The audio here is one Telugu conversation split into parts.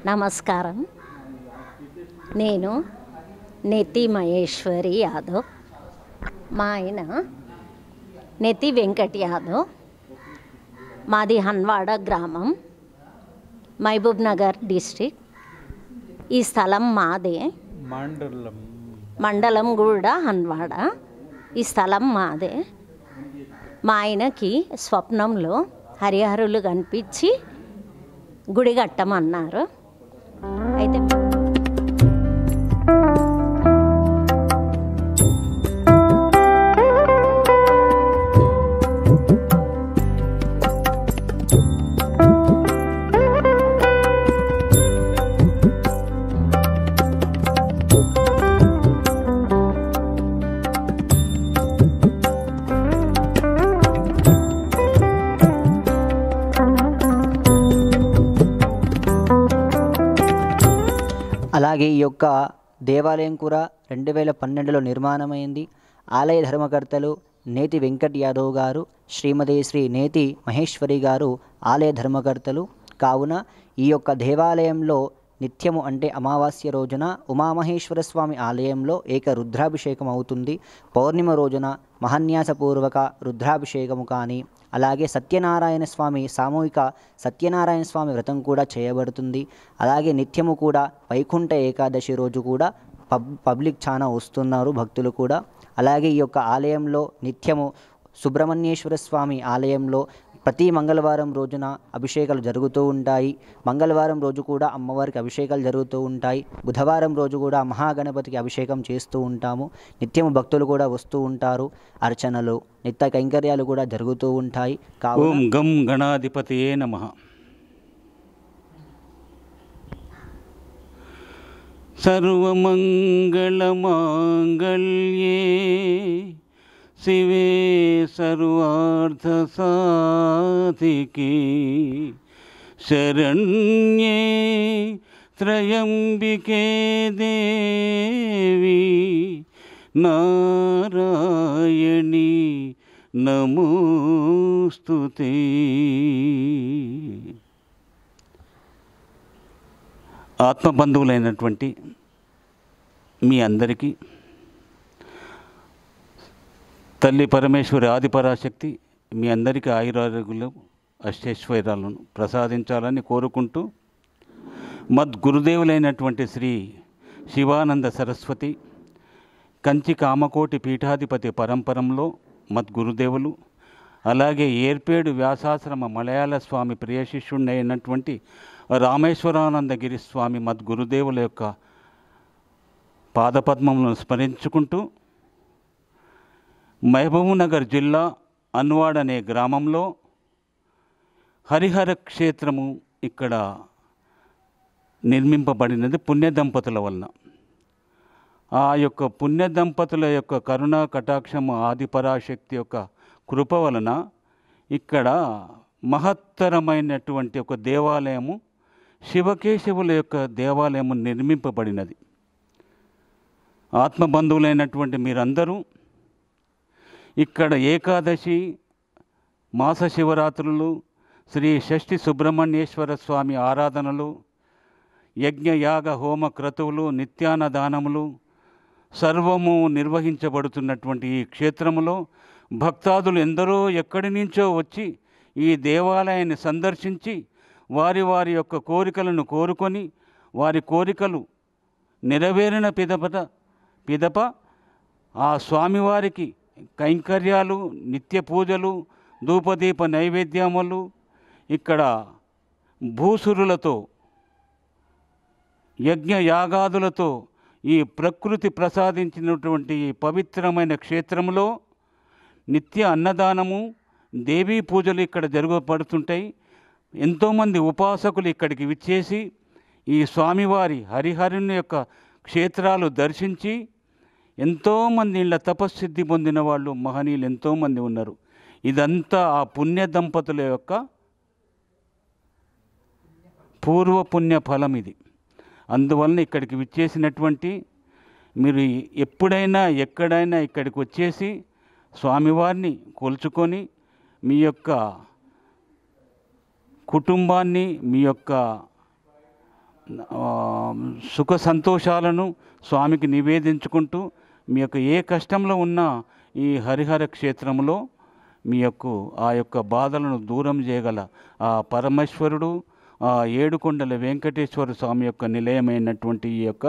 నమస్కారం. నేను నెతి మహేశ్వరి యాదవ్. మా ఆయన నెతి వెంకట్ యాదవ్. మాది హన్వాడ గ్రామం, మహబూబ్ నగర్ డిస్ట్రిక్ట్. ఈ స్థలం మాదే. మండలం కూడా హన్వాడ. ఈ స్థలం మాదే. మా ఆయనకి స్వప్నంలో హరిహరులు కనిపించి గుడి కట్టమన్నారు. అయితే అలాగే ఈ యొక్క దేవాలయం కూడా 2012లో నిర్మాణమైంది. ఆలయ ధర్మకర్తలు నేతి వెంకట్ యాదవ్ గారు, శ్రీమతి శ్రీ నేతి మహేశ్వరి గారు ఆలయ ధర్మకర్తలు. కావున ఈ యొక్క దేవాలయంలో నిత్యము అంటే అమావాస్య రోజున ఉమామహేశ్వర స్వామి ఆలయంలో ఏక రుద్రాభిషేకం అవుతుంది. పౌర్ణిమ రోజున మహాన్యాసపూర్వక రుద్రాభిషేకము కానీ, అలాగే సత్యనారాయణ స్వామి సామూహిక సత్యనారాయణ స్వామి వ్రతం కూడా చేయబడుతుంది. అలాగే నిత్యము కూడా వైకుంఠ ఏకాదశి రోజు కూడా పబ్లిక్ చాలా వస్తున్నారు, భక్తులు కూడా. అలాగే ఈ యొక్క ఆలయంలో నిత్యము సుబ్రహ్మణ్యేశ్వర స్వామి ఆలయంలో ప్రతి మంగళవారం రోజున అభిషేకాలు జరుగుతూ ఉంటాయి. మంగళవారం రోజు కూడా అమ్మవారికి అభిషేకాలు జరుగుతూ ఉంటాయి. బుధవారం రోజు కూడా మహాగణపతికి అభిషేకం చేస్తూ ఉంటాము. నిత్యము భక్తులు కూడా వస్తూ ఉంటారు. అర్చనలు, నిత్య కైంకర్యాలు కూడా జరుగుతూ ఉంటాయి. ఓం గం గణాధిపతయే నమః. సర్వమంగళమాంగళ్యే శివే సర్వార్థసాధికే శరణ్యే త్రయంబికే దేవి నారాయణి నమోస్తుతే. ఆత్మబంధువులైనటువంటి మీ అందరికీ తల్లి పరమేశ్వరి ఆదిపరాశక్తి మీ అందరికీ ఆయురారోగ్యులు అష్టైశ్వర్యాలను ప్రసాదించాలని కోరుకుంటూ, మద్గురుదేవులైనటువంటి శ్రీ శివానంద సరస్వతి కంచి కామకోటి పీఠాధిపతి పరంపరంలో మద్గురుదేవులు, అలాగే ఏర్పేడు వ్యాసాశ్రమ మలయాళ స్వామి ప్రియ శిష్యుడైనటువంటి రామేశ్వరానందగిరి స్వామి మద్గురుదేవుల యొక్క పాదపద్మములను స్మరించుకుంటూ, మహబూబ్ నగర్ జిల్లా అన్వాడ్ అనే గ్రామంలో హరిహర క్షేత్రము ఇక్కడ నిర్మింపబడినది పుణ్య దంపతుల వలన. ఆ యొక్క పుణ్య దంపతుల యొక్క కరుణా కటాక్షము ఆదిపరాశక్తి యొక్క కృప వలన ఇక్కడ మహత్తరమైనటువంటి ఒక దేవాలయము, శివకేశవుల యొక్క దేవాలయము నిర్మింపబడినది. ఆత్మబంధువులైనటువంటి మీరందరూ ఇక్కడ ఏకాదశి, మాస శివరాత్రులు, శ్రీ షష్ఠి సుబ్రహ్మణ్యేశ్వర స్వామి ఆరాధనలు, యజ్ఞయాగ హోమ క్రతువులు, నిత్యాన్నదానములు సర్వము నిర్వహించబడుతున్నటువంటి ఈ క్షేత్రములో భక్తాదులు ఎందరో ఎక్కడి నుంచో వచ్చి ఈ దేవాలయాన్ని సందర్శించి వారి వారి యొక్క కోరికలను కోరుకొని, వారి కోరికలు నెరవేరిన పిదప ఆ స్వామివారికి కైంకర్యాలు, నిత్య పూజలు, ధూపదీప నైవేద్యములు, ఇక్కడ భూసురులతో యజ్ఞ యాగాదులతో ఈ ప్రకృతి ప్రసాదించినటువంటి ఈ పవిత్రమైన క్షేత్రంలో నిత్య అన్నదానము, దేవీ పూజలు ఇక్కడ జరగబడుతుంటాయి. ఎంతోమంది ఉపాసకులు ఇక్కడికి విచ్చేసి ఈ స్వామివారి హరిహరుని యొక్క క్షేత్రాలు దర్శించి ఎంతోమంది ఇళ్ళ తపస్సిద్ధి పొందిన వాళ్ళు మహనీయులు ఎంతోమంది ఉన్నారు. ఇదంతా ఆ పుణ్య దంపతుల యొక్క పూర్వపుణ్య ఫలం ఇది. అందువలన ఇక్కడికి విచ్చేసినటువంటి మీరు ఎప్పుడైనా ఎక్కడైనా ఇక్కడికి వచ్చేసి స్వామివారిని కొలుచుకొని మీ యొక్క కుటుంబాన్ని, మీ యొక్క సుఖ సంతోషాలను స్వామికి నివేదించుకుంటూ మీ యొక్క ఏ కష్టంలో ఉన్నా ఈ హరిహర క్షేత్రంలో మీ ఆ యొక్క బాధలను దూరం చేయగల ఆ పరమేశ్వరుడు, ఆ ఏడుకొండల వెంకటేశ్వర స్వామి యొక్క నిలయమైనటువంటి ఈ యొక్క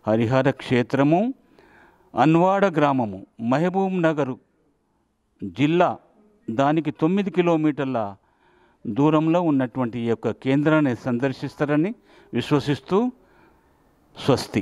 హరిహర క్షేత్రము అన్వాడ గ్రామము, మహబూబ్ నగర్ జిల్లా, దానికి 9 కిలోమీటర్ల దూరంలో ఉన్నటువంటి ఈ యొక్క కేంద్రాన్ని సందర్శిస్తారని విశ్వసిస్తూ స్వస్తి.